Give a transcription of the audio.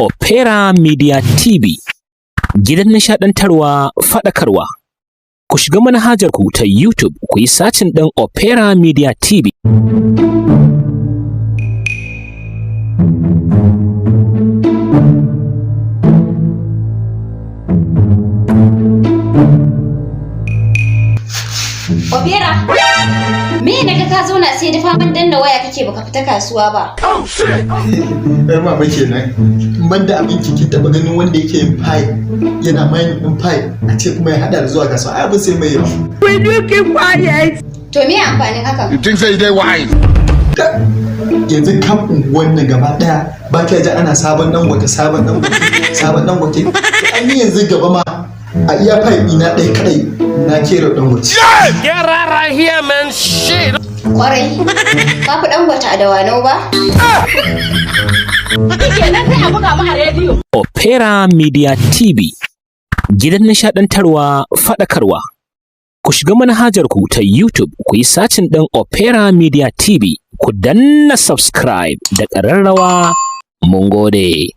Opera Media TV, gidan nishaɗantarwa, faɗakarwa. Ku shiga manhajar ku ta YouTube ku yi sacin ɗin Opera Media TV. Opera, me naga ka zauna sai da faman danna waya kake baka fita kasuwa ba? Oh shit! Mama kenan. Ban da abin kin taba ganin wanda yake yin pie yana mining din pie a ce kuma ya hada da zuwa kasuwa. Ai abin sai mai yawa. Will you keep quiet? To me amfanin haka? You think say they wise? Yanzu kan wannan gaba daya ba ka ji ana sabon dangote sabon dangote. An yi yanzu gaba ma a iya pie ina ɗaya kadai na kera dangote. Get right here, man. Shit. Kwarai, ka fi dangote a dawanau ba? Kenan sai a buga mu a rediyo. Opera Media TV, gidan nishaɗantarwa, faɗakarwa. Ku shiga manhajar ku ta YouTube ku yi sacin ɗin Opera Media TV, ku danna subscribe da ƙararrawa. Mun gode.